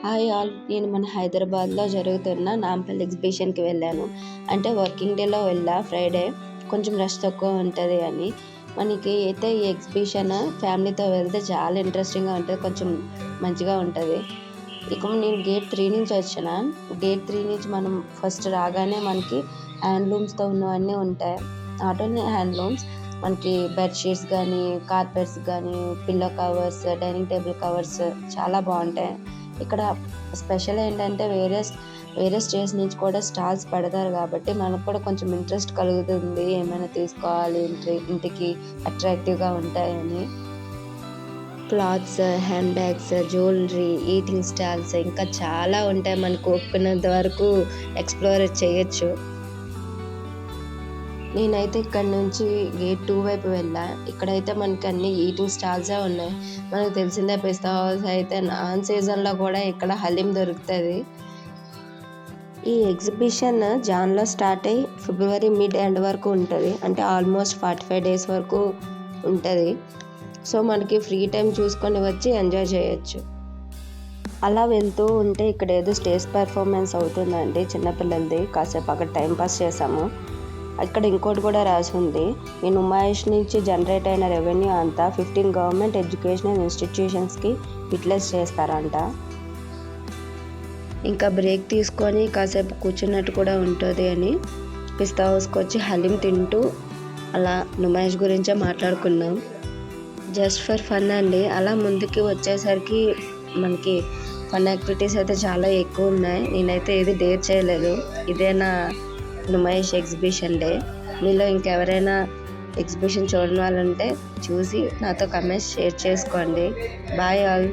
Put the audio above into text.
Hi all, నేను మన హైదరాబాద్లో జరుగుతున్న నాంపల్లి ఎగ్జిబిషన్కి వెళ్ళాను. అంటే వర్కింగ్ డేలో ఫ్రైడే కొంచెం రష్ తక్కువ ఉంటుంది అని. మనకి అయితే ఈ ఎగ్జిబిషన్ ఫ్యామిలీతో వెళ్తే చాలా ఇంట్రెస్టింగ్గా ఉంటుంది, కొంచెం మంచిగా ఉంటుంది. ఇక నేను గేట్ 3 నుంచి వచ్చిన. గేట్ 3 నుంచి మనం ఫస్ట్ రాగానే మనకి హ్యాండ్లూమ్స్తో ఉన్నవన్నీ ఉంటాయి. నాట్ ఓన్లీ హ్యాండ్లూమ్స్, మనకి బెడ్షీట్స్ కానీ, కార్పెట్స్ కానీ, pillow covers, dining table covers చాలా బాగుంటాయి. ఇక్కడ స్పెషల్ ఏంటంటే వేరే స్టేట్స్ నుంచి కూడా స్టాల్స్ పెడతారు కాబట్టి మనకు కూడా కొంచెం ఇంట్రెస్ట్ కలుగుతుంది, ఏమైనా తీసుకోవాలి ఇంటికి అట్రాక్టివ్గా ఉంటాయని. Clothes, hand bags, jewellery, eating stalls ఇంకా చాలా ఉంటాయి. మనకు ఒప్పుకున్నంత వరకు ఎక్స్ప్లోర్ చేయొచ్చు. నేనైతే ఇక్కడ నుంచి గేట్ 2 వైపు వెళ్ళా. ఇక్కడైతే మనకి అన్ని ఈటింగ్ స్టాల్సే ఉన్నాయి. మనకు తెలిసిందే, పిస్తా హౌస్ అయితే నాన్ సీజన్లో కూడా ఇక్కడ హలీం దొరుకుతుంది. ఈ ఎగ్జిబిషన్ జాన్లో స్టార్ట్ అయ్యి ఫిబ్రవరి మిడ్ ఎండ్ వరకు ఉంటుంది. అంటే ఆల్మోస్ట్ 45 days వరకు ఉంటుంది. సో మనకి ఫ్రీ టైం చూసుకొని వచ్చి ఎంజాయ్ చేయొచ్చు. అలా వెళ్తూ ఉంటే ఇక్కడ ఏదో స్టేజ్ పెర్ఫార్మెన్స్ అవుతుందండి చిన్నపిల్లలది. కాసేపు అక్కడ టైంపాస్ చేసాము. ఇక్కడ ఇంకోటి కూడా రాసి ఉంది, ఈ నుమాయిష్ నుంచి జనరేట్ అయిన రెవెన్యూ అంతా 15 గవర్నమెంట్ ఎడ్యుకేషనల్ ఇన్స్టిట్యూషన్స్కి యూటిలైజ్ చేస్తారంట. ఇంకా బ్రేక్ తీసుకొని కాసేపు కూర్చున్నట్టు కూడా ఉంటుంది అని పిస్తా హౌస్కి వచ్చి హలీం తింటూ అలా నుమాయిష్ గురించే మాట్లాడుకున్నాం. జస్ట్ ఫర్ ఫన్ అండి. అలా ముందుకి వచ్చేసరికి మనకి ఫన్ యాక్టివిటీస్ అయితే చాలా ఎక్కువ ఉన్నాయి. నేనైతే ఏది డేర్ చేయలేదు. ఇదే నా నుమాయిష్ ఎగ్జిబిషన్ డే. మీలో ఇంకెవరైనా ఎగ్జిబిషన్ చూడని వాళ్ళు ఉంటే చూసి నాతో కమెంట్స్ షేర్ చేసుకోండి. Bye all.